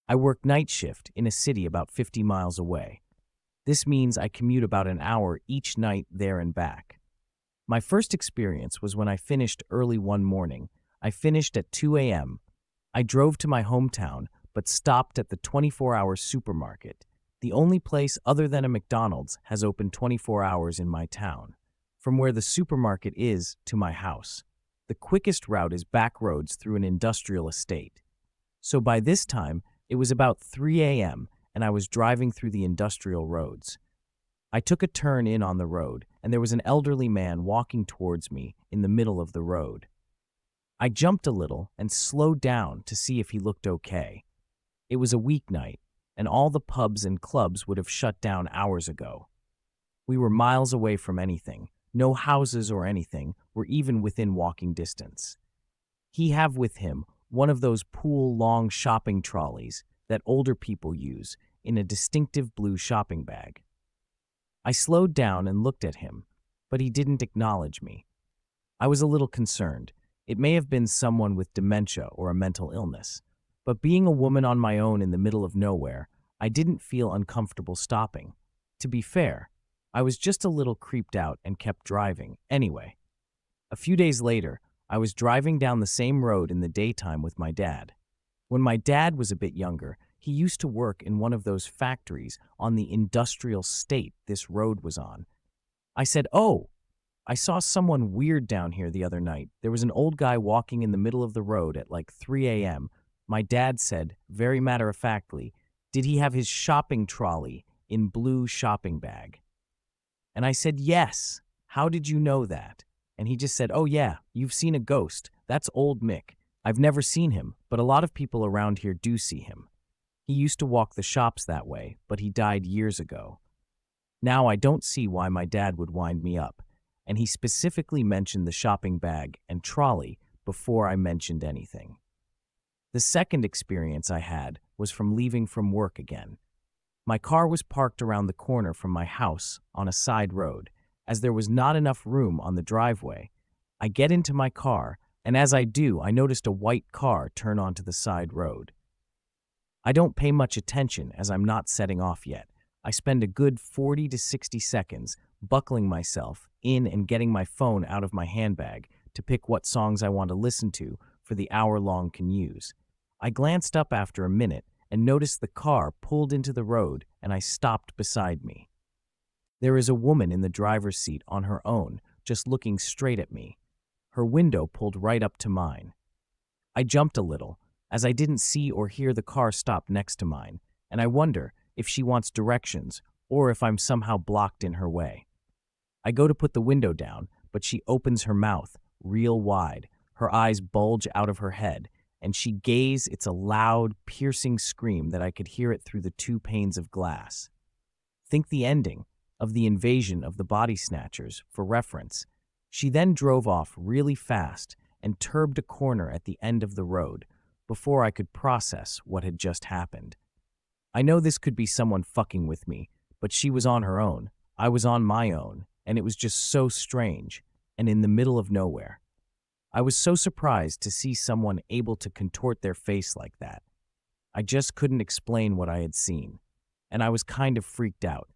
I work night shift in a city about 50 miles away. This means I commute about an hour each night there and back. My first experience was when I finished early one morning. I finished at 2 a.m. I drove to my hometown, but stopped at the 24-hour supermarket. The only place other than a McDonald's has open 24 hours in my town. From where the supermarket is to my house, the quickest route is back roads through an industrial estate. So by this time, it was about 3 a.m., and I was driving through the industrial roads. I took a turn in on the road, and there was an elderly man walking towards me in the middle of the road. I jumped a little and slowed down to see if he looked okay. It was a weeknight, and all the pubs and clubs would have shut down hours ago. We were miles away from anything. No houses or anything were even within walking distance. He have with him one of those pool-long shopping trolleys that older people use in a distinctive blue shopping bag. I slowed down and looked at him, but he didn't acknowledge me. I was a little concerned. It may have been someone with dementia or a mental illness, but being a woman on my own in the middle of nowhere, I didn't feel uncomfortable stopping. To be fair, I was just a little creeped out and kept driving anyway. A few days later, I was driving down the same road in the daytime with my dad. When my dad was a bit younger, he used to work in one of those factories on the industrial estate this road was on. I said, "Oh, I saw someone weird down here the other night. There was an old guy walking in the middle of the road at like 3 a.m. My dad said, very matter-of-factly, "Did he have his shopping trolley in blue shopping bag?" And I said, "Yes. How did you know that?" And he just said, "Oh yeah, you've seen a ghost. That's old Mick. I've never seen him, but a lot of people around here do see him. He used to walk the shops that way, but he died years ago." Now I don't see why my dad would wind me up, and he specifically mentioned the shopping bag and trolley before I mentioned anything. The second experience I had was from leaving from work again. My car was parked around the corner from my house on a side road, as there was not enough room on the driveway. I get into my car, and as I do, I noticed a white car turn onto the side road. I don't pay much attention as I'm not setting off yet. I spend a good 40 to 60 seconds buckling myself in and getting my phone out of my handbag to pick what songs I want to listen to for the hour-long commute. I glanced up after a minute and noticed the car pulled into the road, and I stopped beside me. There is a woman in the driver's seat on her own, just looking straight at me. Her window pulled right up to mine. I jumped a little, as I didn't see or hear the car stop next to mine, and I wonder if she wants directions or if I'm somehow blocked in her way. I go to put the window down, but she opens her mouth real wide, her eyes bulge out of her head, and she gazes. It's a loud, piercing scream that I could hear it through the 2 panes of glass. Think the ending of The Invasion of the Body Snatchers for reference. She then drove off really fast and turbed a corner at the end of the road before I could process what had just happened. I know this could be someone fucking with me, but she was on her own, I was on my own, and it was just so strange and in the middle of nowhere. I was so surprised to see someone able to contort their face like that. I just couldn't explain what I had seen, and I was kind of freaked out.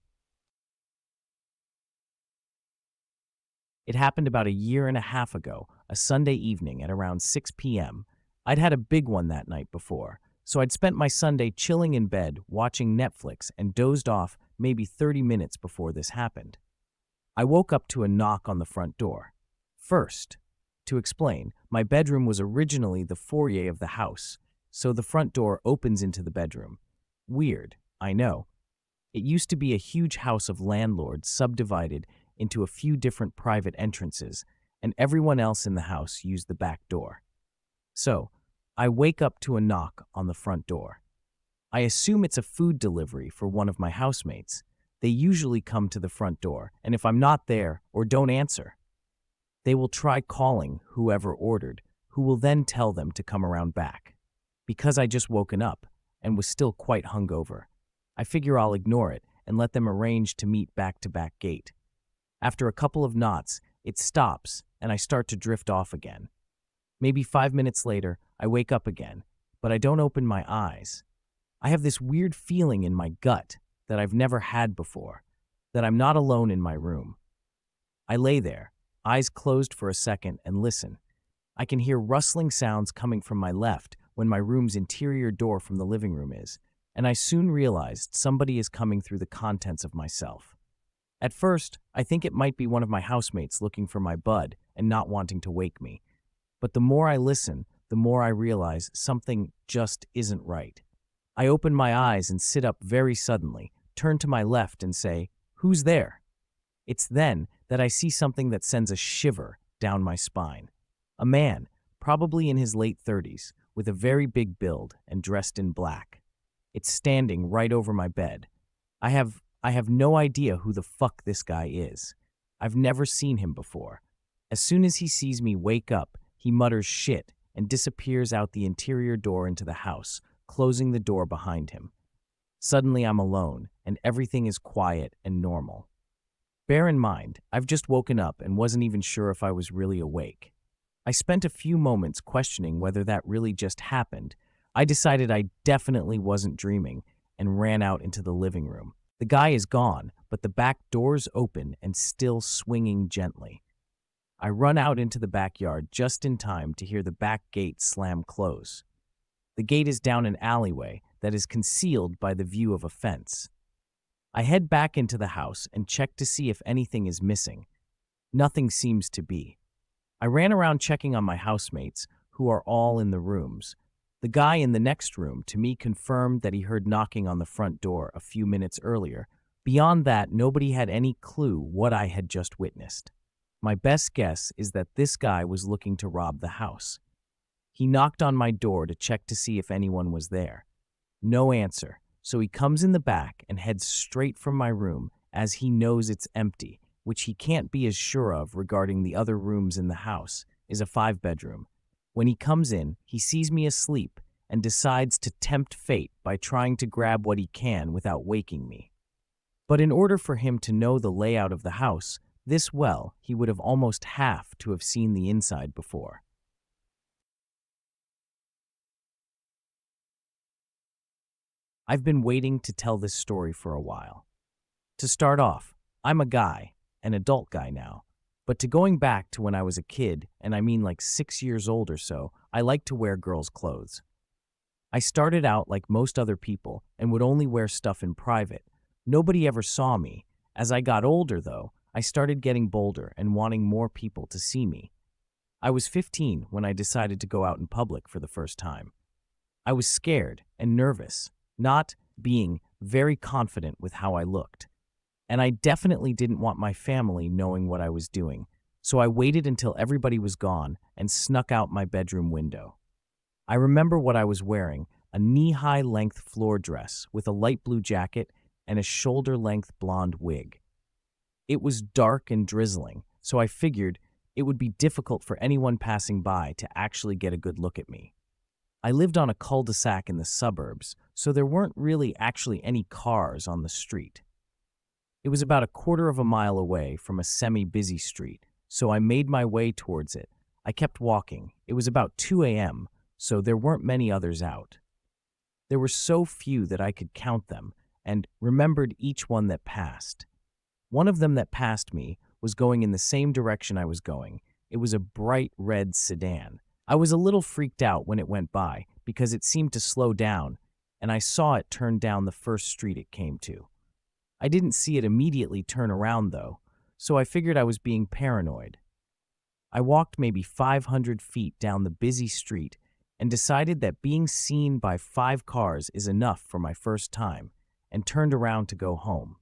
It happened about a year and a half ago, a Sunday evening at around 6 p.m. I'd had a big one that night before, so I'd spent my Sunday chilling in bed, watching Netflix, and dozed off maybe 30 minutes before this happened. I woke up to a knock on the front door. First, to explain, my bedroom was originally the foyer of the house, so the front door opens into the bedroom. Weird, I know. It used to be a huge house of landlords subdivided into a few different private entrances, and everyone else in the house used the back door. So, I wake up to a knock on the front door. I assume it's a food delivery for one of my housemates. They usually come to the front door, and if I'm not there or don't answer, they will try calling whoever ordered, who will then tell them to come around back. Because I just woken up and was still quite hungover, I figure I'll ignore it and let them arrange to meet back-to-back gate. After a couple of knots, it stops and I start to drift off again. Maybe 5 minutes later, I wake up again, but I don't open my eyes. I have this weird feeling in my gut that I've never had before, that I'm not alone in my room. I lay there, eyes closed for a second, and listen. I can hear rustling sounds coming from my left when my room's interior door from the living room is, and I soon realized somebody is coming through the contents of myself. At first, I think it might be one of my housemates looking for my bud and not wanting to wake me. But the more I listen, the more I realize something just isn't right. I open my eyes and sit up very suddenly, turn to my left and say, "Who's there?" It's then that I see something that sends a shiver down my spine. A man, probably in his late 30s, with a very big build and dressed in black. It's standing right over my bed. I have no idea who the fuck this guy is. I've never seen him before. As soon as he sees me wake up, he mutters shit and disappears out the interior door into the house, closing the door behind him. Suddenly I'm alone, and everything is quiet and normal. Bear in mind, I've just woken up and wasn't even sure if I was really awake. I spent a few moments questioning whether that really just happened. I decided I definitely wasn't dreaming and ran out into the living room. The guy is gone, but the back door's open and still swinging gently. I run out into the backyard just in time to hear the back gate slam close. The gate is down an alleyway that is concealed by the view of a fence. I head back into the house and check to see if anything is missing. Nothing seems to be. I ran around checking on my housemates, who are all in the rooms. The guy in the next room to me confirmed that he heard knocking on the front door a few minutes earlier. Beyond that, nobody had any clue what I had just witnessed. My best guess is that this guy was looking to rob the house. He knocked on my door to check to see if anyone was there. No answer, so he comes in the back and heads straight from my room as he knows it's empty, which he can't be as sure of regarding the other rooms in the house, is a 5-bedroom. When he comes in, he sees me asleep and decides to tempt fate by trying to grab what he can without waking me. But in order for him to know the layout of the house this well, he would have almost have to have seen the inside before. I've been waiting to tell this story for a while. To start off, I'm a guy, an adult guy now, but to going back to when I was a kid, and I mean like 6 years old or so, I liked to wear girls' clothes. I started out like most other people and would only wear stuff in private. Nobody ever saw me. As I got older, though, I started getting bolder and wanting more people to see me. I was 15 when I decided to go out in public for the first time. I was scared and nervous, not being very confident with how I looked. And I definitely didn't want my family knowing what I was doing, so I waited until everybody was gone and snuck out my bedroom window. I remember what I was wearing, a knee-high length floor dress with a light blue jacket and a shoulder-length blonde wig. It was dark and drizzling, so I figured it would be difficult for anyone passing by to actually get a good look at me. I lived on a cul-de-sac in the suburbs, so there weren't really actually any cars on the street. It was about a quarter of a mile away from a semi-busy street, so I made my way towards it. I kept walking. It was about 2 a.m., so there weren't many others out. There were so few that I could count them, and remembered each one that passed. One of them that passed me was going in the same direction I was going. It was a bright red sedan. I was a little freaked out when it went by because it seemed to slow down, and I saw it turn down the first street it came to. I didn't see it immediately turn around, though, so I figured I was being paranoid. I walked maybe 500 feet down the busy street and decided that being seen by 5 cars is enough for my first time, and turned around to go home.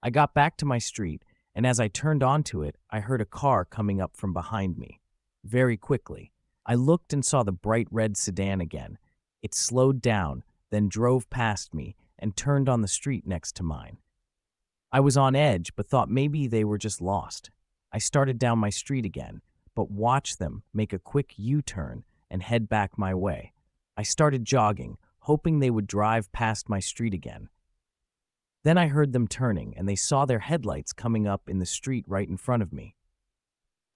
I got back to my street, and as I turned onto it, I heard a car coming up from behind me. Very quickly, I looked and saw the bright red sedan again. It slowed down, then drove past me and turned on the street next to mine. I was on edge, but thought maybe they were just lost. I started down my street again, but watched them make a quick U-turn and head back my way. I started jogging, hoping they would drive past my street again. Then I heard them turning, and they saw their headlights coming up in the street right in front of me.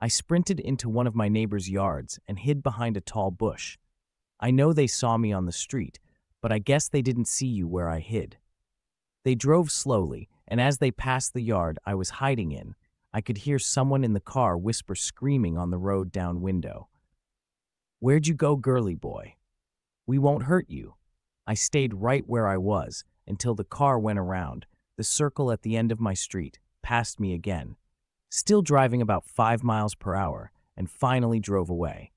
I sprinted into one of my neighbor's yards and hid behind a tall bush. I know they saw me on the street, but I guess they didn't see you where I hid. They drove slowly, and as they passed the yard I was hiding in, I could hear someone in the car whisper screaming on the road down window. "Where'd you go, girly boy? We won't hurt you." I stayed right where I was until the car went around the circle at the end of my street, passed me again, still driving about 5 miles per hour, and finally drove away.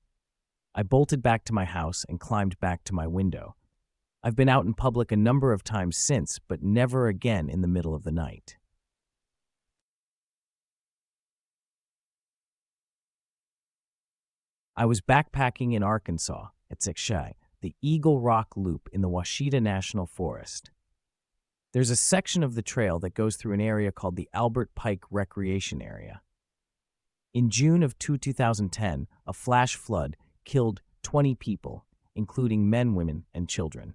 I bolted back to my house and climbed back to my window. I've been out in public a number of times since, but never again in the middle of the night. I was backpacking in Arkansas at Zichshai, the Eagle Rock Loop in the Washita National Forest. There's a section of the trail that goes through an area called the Albert Pike Recreation Area. In June of 2010, a flash flood killed 20 people, including men, women, and children.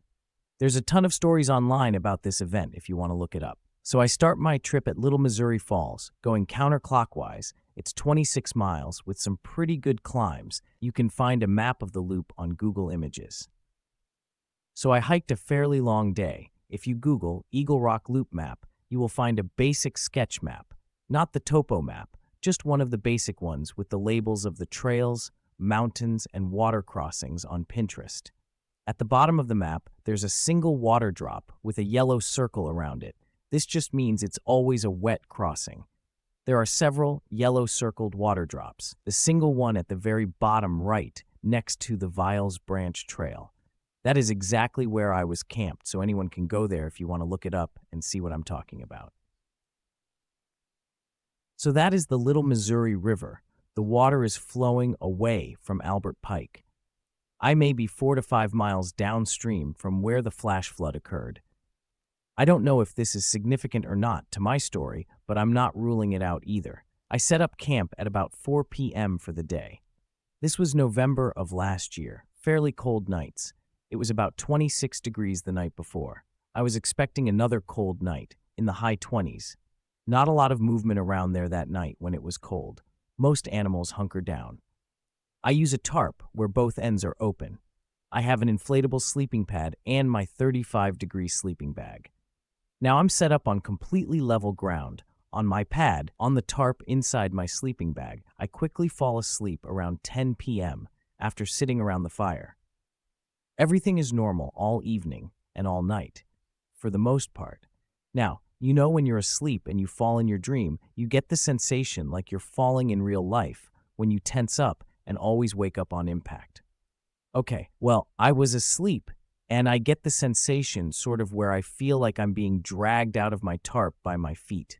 There's a ton of stories online about this event if you want to look it up. So I start my trip at Little Missouri Falls, going counterclockwise. It's 26 miles with some pretty good climbs. You can find a map of the loop on Google Images. So I hiked a fairly long day. If you Google Eagle Rock Loop map, you will find a basic sketch map, not the topo map, just one of the basic ones with the labels of the trails, mountains, and water crossings on Pinterest. At the bottom of the map, there's a single water drop with a yellow circle around it. This just means it's always a wet crossing. There are several yellow circled water drops, the single one at the very bottom right next to the Viles Branch Trail. That is exactly where I was camped, so anyone can go there if you want to look it up and see what I'm talking about. So that is the Little Missouri River. The water is flowing away from Albert Pike. I may be 4 to 5 miles downstream from where the flash flood occurred. I don't know if this is significant or not to my story, but I'm not ruling it out either. I set up camp at about 4 p.m. for the day. This was November of last year, fairly cold nights. It was about 26 degrees the night before. I was expecting another cold night, in the high 20s. Not a lot of movement around there that night when it was cold. Most animals hunker down. I use a tarp where both ends are open. I have an inflatable sleeping pad and my 35-degree sleeping bag. Now I'm set up on completely level ground. On my pad, on the tarp inside my sleeping bag, I quickly fall asleep around 10 p.m. after sitting around the fire. Everything is normal all evening and all night, for the most part. Now, you know when you're asleep and you fall in your dream, you get the sensation like you're falling in real life when you tense up and always wake up on impact. Okay, well, I was asleep, and I get the sensation sort of where I feel like I'm being dragged out of my tarp by my feet.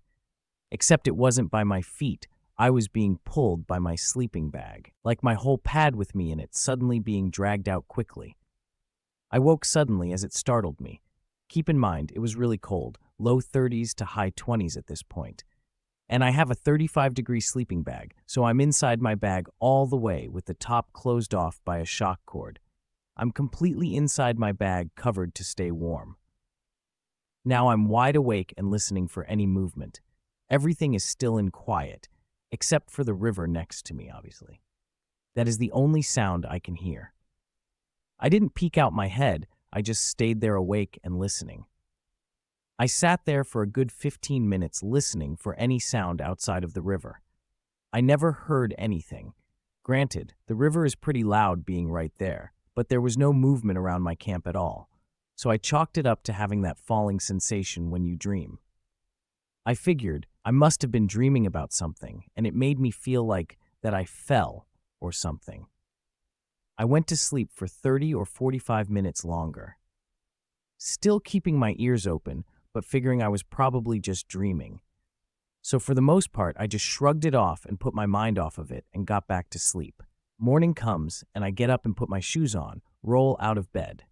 Except it wasn't by my feet, I was being pulled by my sleeping bag, like my whole pad with me in it suddenly being dragged out quickly. I woke suddenly as it startled me. Keep in mind, it was really cold, low 30s to high 20s at this point. And I have a 35-degree sleeping bag, so I'm inside my bag all the way with the top closed off by a shock cord. I'm completely inside my bag, covered to stay warm. Now I'm wide awake and listening for any movement. Everything is still and quiet, except for the river next to me, obviously. That is the only sound I can hear. I didn't peek out my head, I just stayed there awake and listening. I sat there for a good 15 minutes listening for any sound outside of the river. I never heard anything. Granted, the river is pretty loud being right there, but there was no movement around my camp at all, so I chalked it up to having that falling sensation when you dream. I figured I must have been dreaming about something, and it made me feel like that I fell or something. I went to sleep for 30 or 45 minutes longer, still keeping my ears open, but figuring I was probably just dreaming. So for the most part, I just shrugged it off and put my mind off of it and got back to sleep. Morning comes, and I get up and put my shoes on, roll out of bed.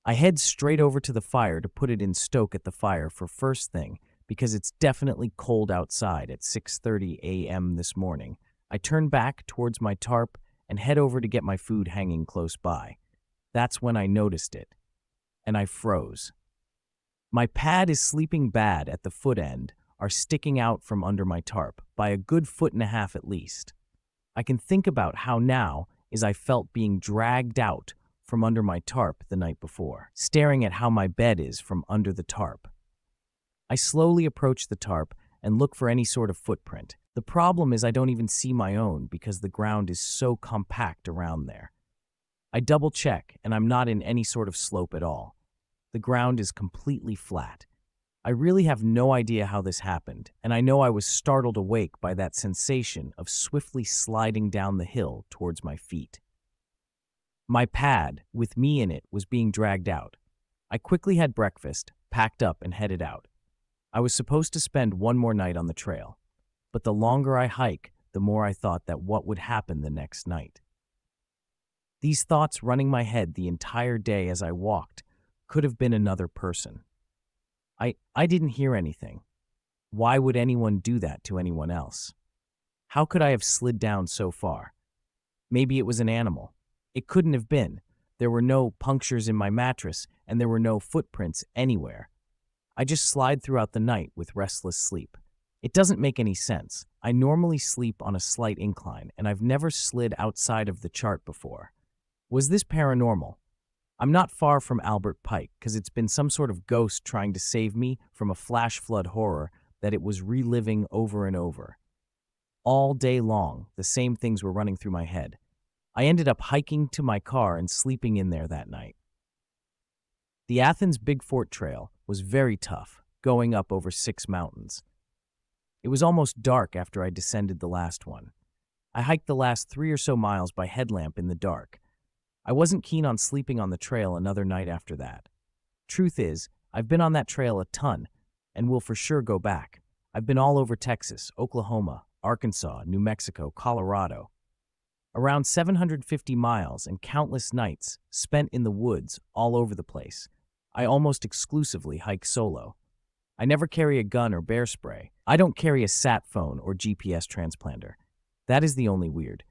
I head straight over to the fire to put it in stoke at the fire for first thing, because it's definitely cold outside at 6:30 a.m. this morning. I turn back towards my tarp and head over to get my food hanging close by. That's when I noticed it, and I froze. My pad is sleeping bag at the foot end are sticking out from under my tarp by a good 1.5 feet at least. I can think about how now is I felt being dragged out from under my tarp the night before, staring at how my bed is from under the tarp. I slowly approach the tarp and look for any sort of footprint. The problem is I don't even see my own because the ground is so compact around there. I double check and I'm not in any sort of slope at all. The ground is completely flat. I really have no idea how this happened, and I know I was startled awake by that sensation of swiftly sliding down the hill towards my feet. My pad, with me in it, was being dragged out. I quickly had breakfast, packed up, and headed out. I was supposed to spend one more night on the trail, but the longer I hike, the more I thought that what would happen the next night. These thoughts running my head the entire day as I walked could have been another person. I didn't hear anything. Why would anyone do that to anyone else? How could I have slid down so far? Maybe it was an animal. It couldn't have been. There were no punctures in my mattress, and there were no footprints anywhere. I just slide throughout the night with restless sleep. It doesn't make any sense. I normally sleep on a slight incline, and I've never slid outside of the chart before. Was this paranormal? I'm not far from Albert Pike because it's been some sort of ghost trying to save me from a flash flood horror that it was reliving over and over. All day long, the same things were running through my head. I ended up hiking to my car and sleeping in there that night. The Athens Big Fort Trail was very tough, going up over 6 mountains. It was almost dark after I descended the last one. I hiked the last 3 or so miles by headlamp in the dark. I wasn't keen on sleeping on the trail another night after that. Truth is, I've been on that trail a ton, and will for sure go back. I've been all over Texas, Oklahoma, Arkansas, New Mexico, Colorado. Around 750 miles and countless nights spent in the woods all over the place. I almost exclusively hike solo. I never carry a gun or bear spray. I don't carry a sat phone or GPS transponder. That is the only weird.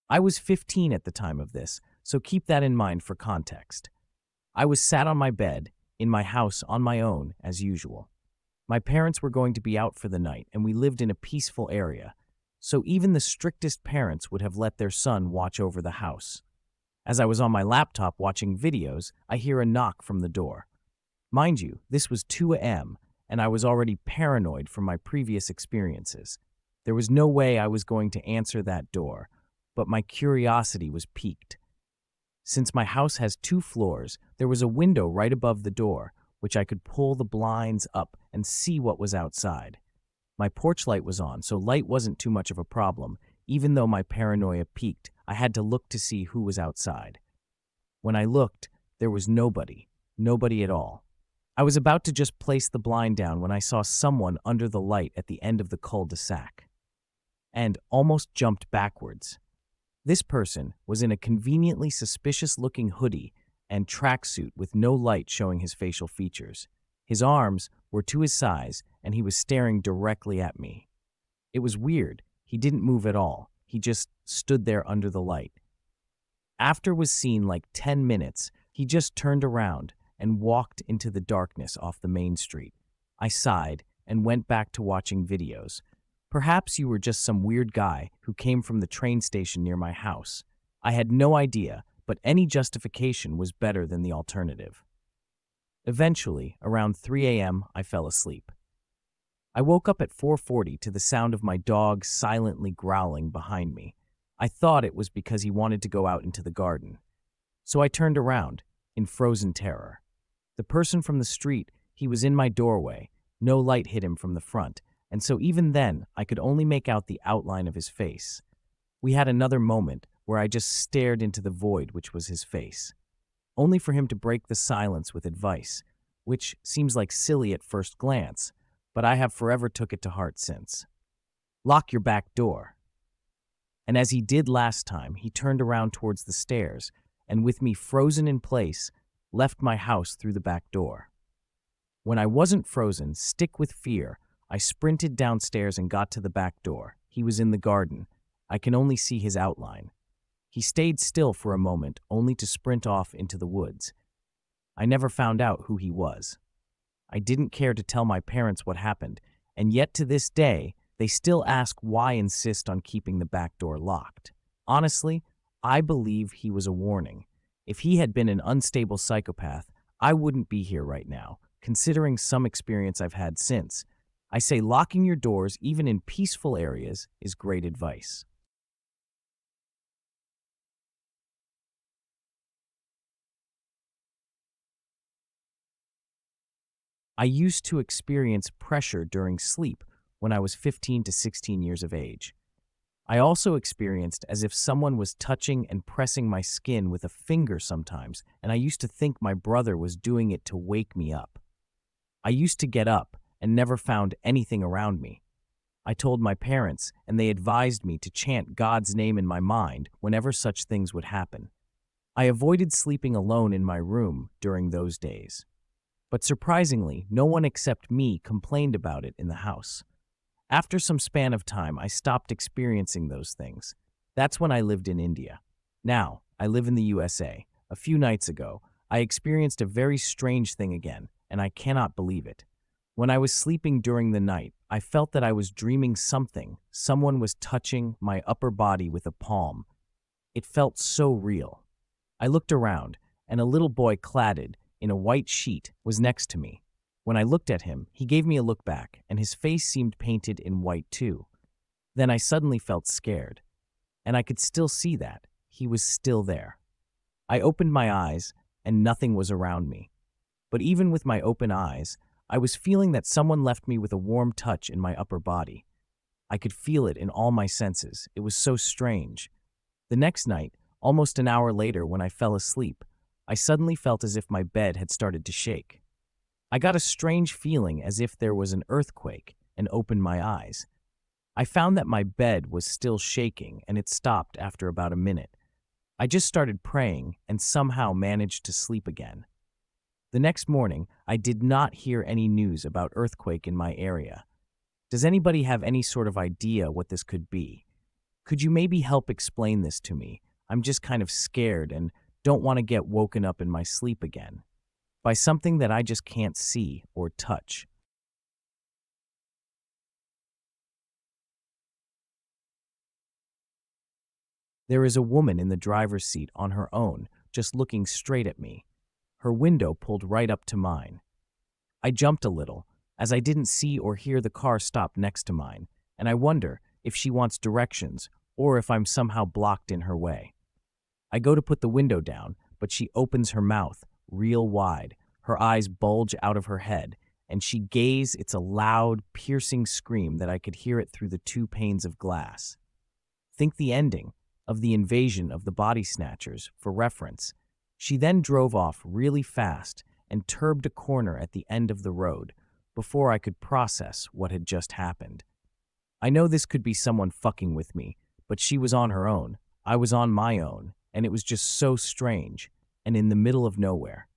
I was 15 at the time of this, so keep that in mind for context. I was sat on my bed, in my house on my own, as usual. My parents were going to be out for the night, and we lived in a peaceful area, so even the strictest parents would have let their son watch over the house. As I was on my laptop watching videos, I hear a knock from the door. Mind you, this was 2 a.m., and I was already paranoid from my previous experiences. There was no way I was going to answer that door, but my curiosity was piqued. Since my house has 2 floors, there was a window right above the door, which I could pull the blinds up and see what was outside. My porch light was on, so light wasn't too much of a problem. Even though my paranoia peaked, I had to look to see who was outside. When I looked, there was nobody at all. I was about to just place the blind down when I saw someone under the light at the end of the cul-de-sac, and almost jumped backwards. This person was in a conveniently suspicious-looking hoodie and tracksuit with no light showing his facial features. His arms were to his size, and he was staring directly at me. It was weird. He didn't move at all. He just stood there under the light. After was seen like 10 minutes, he just turned around and walked into the darkness off the main street. I sighed and went back to watching videos. Perhaps you were just some weird guy who came from the train station near my house. I had no idea, but any justification was better than the alternative. Eventually, around 3 a.m., I fell asleep. I woke up at 4:40 to the sound of my dog silently growling behind me. I thought it was because he wanted to go out into the garden. So I turned around, in frozen terror. The person from the street, he was in my doorway. No light hit him from the front, and so even then, I could only make out the outline of his face. We had another moment where I just stared into the void which was his face, only for him to break the silence with advice, which seems like silly at first glance, but I have forever took it to heart since. Lock your back door. And as he did last time, he turned around towards the stairs, and with me frozen in place, left my house through the back door. When I wasn't frozen, sick with fear, I sprinted downstairs and got to the back door. He was in the garden. I can only see his outline. He stayed still for a moment, only to sprint off into the woods. I never found out who he was. I didn't care to tell my parents what happened, and yet to this day, They still ask why I insist on keeping the back door locked. Honestly, I believe he was a warning. If he had been an unstable psychopath, I wouldn't be here right now, considering some experience I've had since. I say locking your doors, even in peaceful areas, is great advice. I used to experience pressure during sleep when I was 15 to 16 years of age. I also experienced as if someone was touching and pressing my skin with a finger sometimes, and I used to think my brother was doing it to wake me up. I used to get up and never found anything around me. I told my parents, and they advised me to chant God's name in my mind whenever such things would happen. I avoided sleeping alone in my room during those days. But surprisingly, no one except me complained about it in the house. After some span of time, I stopped experiencing those things. That's when I lived in India. Now, I live in the USA. A few nights ago, I experienced a very strange thing again, and I cannot believe it. When I was sleeping during the night, I felt that I was dreaming something. Someone was touching my upper body with a palm. It felt so real. I looked around, and a little boy clad in a white sheet was next to me. When I looked at him, he gave me a look back, and his face seemed painted in white too. Then I suddenly felt scared, and I could still see that he was still there. I opened my eyes, and nothing was around me. But even with my open eyes, I was feeling that someone left me with a warm touch in my upper body. I could feel it in all my senses. It was so strange. The next night, almost an hour later when I fell asleep, I suddenly felt as if my bed had started to shake. I got a strange feeling as if there was an earthquake and opened my eyes. I found that my bed was still shaking and it stopped after about a minute. I just started praying and somehow managed to sleep again. The next morning, I did not hear any news about earthquake in my area. Does anybody have any sort of idea what this could be? Could you maybe help explain this to me? I'm just kind of scared and don't want to get woken up in my sleep again by something that I just can't see or touch. There is a woman in the driver's seat on her own, just looking straight at me. Her window pulled right up to mine. I jumped a little, as I didn't see or hear the car stop next to mine, and I wonder if she wants directions or if I'm somehow blocked in her way. I go to put the window down, but she opens her mouth real wide. Her eyes bulge out of her head, and she gazes. It's a loud, piercing scream that I could hear it through the two panes of glass. Think the ending of The Invasion of the Body Snatchers for reference. She then drove off really fast and turbed a corner at the end of the road before I could process what had just happened. I know this could be someone fucking with me, but she was on her own. I was on my own, and it was just so strange and in the middle of nowhere.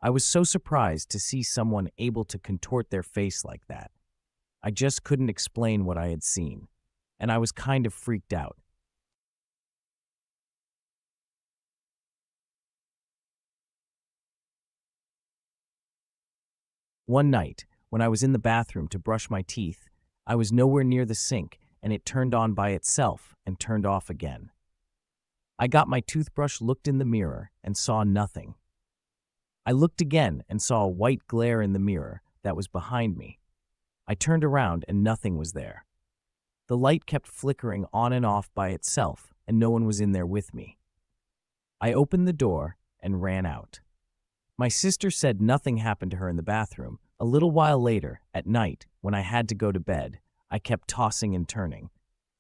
I was so surprised to see someone able to contort their face like that. I just couldn't explain what I had seen, and I was kind of freaked out. One night, when I was in the bathroom to brush my teeth, I was nowhere near the sink, and it turned on by itself and turned off again. I got my toothbrush, looked in the mirror, and saw nothing. I looked again and saw a white glare in the mirror that was behind me. I turned around and nothing was there. The light kept flickering on and off by itself, and no one was in there with me. I opened the door and ran out. My sister said nothing happened to her in the bathroom. A little while later, at night, when I had to go to bed, I kept tossing and turning.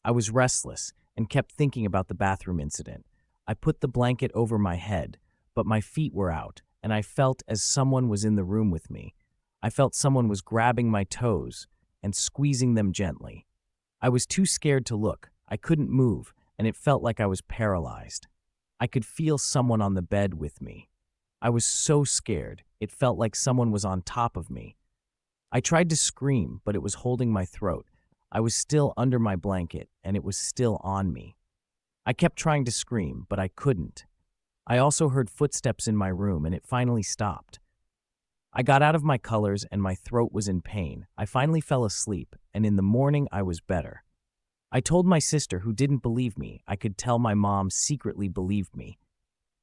I was restless and kept thinking about the bathroom incident. I put the blanket over my head, but my feet were out, and I felt as someone was in the room with me. I felt someone was grabbing my toes and squeezing them gently. I was too scared to look. I couldn't move, and it felt like I was paralyzed. I could feel someone on the bed with me. I was so scared, it felt like someone was on top of me. I tried to scream, but it was holding my throat. I was still under my blanket, and it was still on me. I kept trying to scream, but I couldn't. I also heard footsteps in my room, and it finally stopped. I got out of my colors, and my throat was in pain. I finally fell asleep, and in the morning I was better. I told my sister, who didn't believe me. I could tell my mom secretly believed me.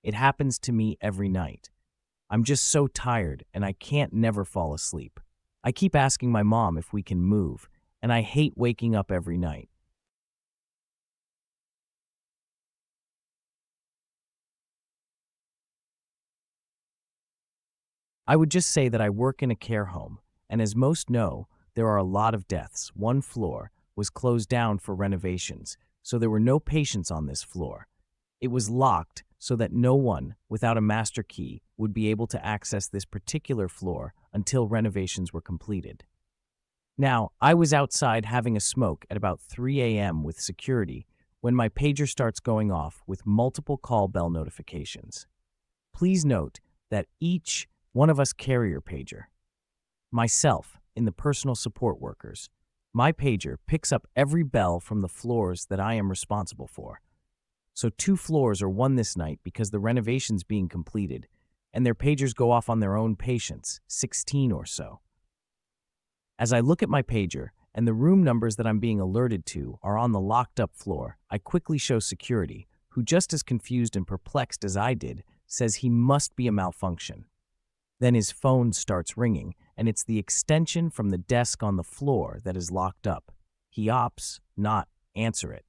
It happens to me every night. I'm just so tired, and I can't never fall asleep. I keep asking my mom if we can move, and I hate waking up every night. I would just say that I work in a care home, and as most know, there are a lot of deaths. One floor was closed down for renovations, so there were no patients on this floor. It was locked so that no one without a master key would be able to access this particular floor until renovations were completed. Now, I was outside having a smoke at about 3 a.m. with security when my pager starts going off with multiple call bell notifications. Please note that each one of us carrier pager. Myself, in the personal support workers, my pager picks up every bell from the floors that I am responsible for. So 2 floors are won this night because the renovation's being completed, and their pagers go off on their own patients, 16 or so. As I look at my pager and the room numbers that I'm being alerted to are on the locked up floor, I quickly show security, who, just as confused and perplexed as I did, says he must be a malfunction. Then his phone starts ringing, and it's the extension from the desk on the floor that is locked up. He opts not answer it.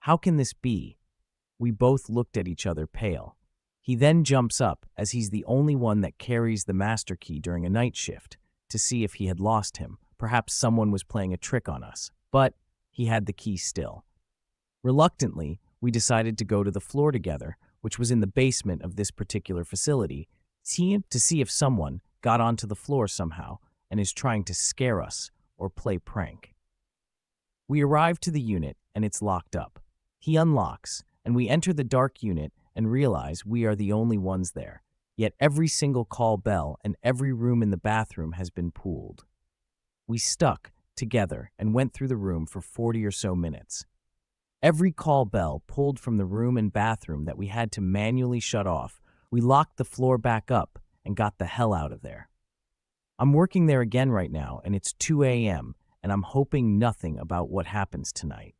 How can this be? We both looked at each other, pale. He then jumps up, as he's the only one that carries the master key during a night shift, to see if he had lost him. Perhaps someone was playing a trick on us, but he had the key still. Reluctantly, we decided to go to the floor together, which was in the basement of this particular facility, to see if someone got onto the floor somehow and is trying to scare us or play prank. We arrive to the unit, and it's locked up. He unlocks, and we enter the dark unit and realize we are the only ones there. Yet every single call bell and every room in the bathroom has been pooled. We stuck together and went through the room for 40 or so minutes. Every call bell pulled from the room and bathroom that we had to manually shut off. We locked the floor back up and got the hell out of there. I'm working there again right now, and it's 2 a.m., and I'm hoping nothing about what happens tonight.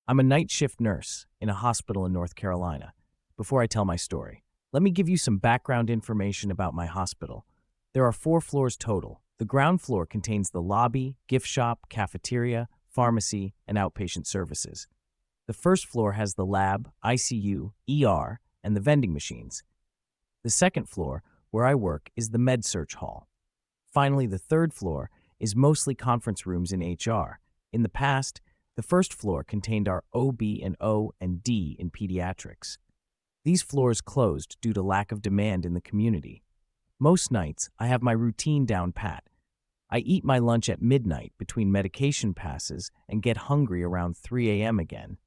I'm a night shift nurse in a hospital in North Carolina. Before I tell my story, let me give you some background information about my hospital. There are 4 floors total. The ground floor contains the lobby, gift shop, cafeteria, pharmacy, and outpatient services. The first floor has the lab, ICU, ER, and the vending machines. The second floor, where I work, is the med-surg hall. Finally, the third floor is mostly conference rooms in HR. In the past, the first floor contained our OB and O and D in pediatrics. These floors closed due to lack of demand in the community. Most nights, I have my routine down pat. I eat my lunch at midnight between medication passes and get hungry around 3 a.m. again.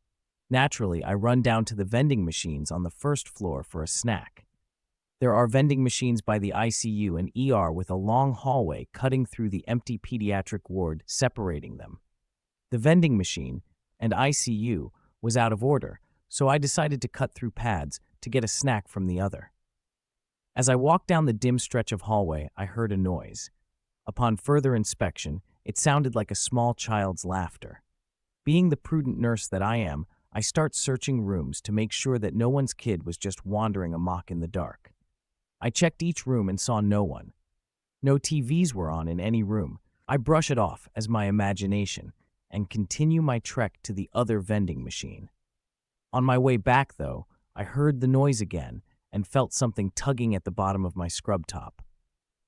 Naturally, I run down to the vending machines on the first floor for a snack. There are vending machines by the ICU and ER with a long hallway cutting through the empty pediatric ward, separating them. The vending machine and ICU was out of order, so I decided to cut through pads to get a snack from the other. As I walked down the dim stretch of hallway, I heard a noise. Upon further inspection, it sounded like a small child's laughter. Being the prudent nurse that I am, I start searching rooms to make sure that no one's kid was just wandering amok in the dark. I checked each room and saw no one. No TVs were on in any room. I brush it off as my imagination and continue my trek to the other vending machine. On my way back, though, I heard the noise again and felt something tugging at the bottom of my scrub top.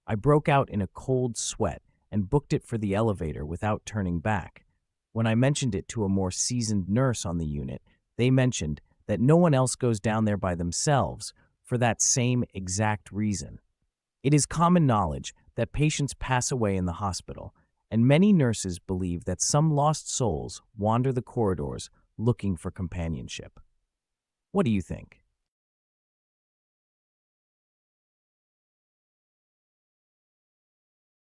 I broke out in a cold sweat and booked it for the elevator without turning back. When I mentioned it to a more seasoned nurse on the unit, they mentioned that no one else goes down there by themselves for that same exact reason. It is common knowledge that patients pass away in the hospital, and many nurses believe that some lost souls wander the corridors looking for companionship. What do you think?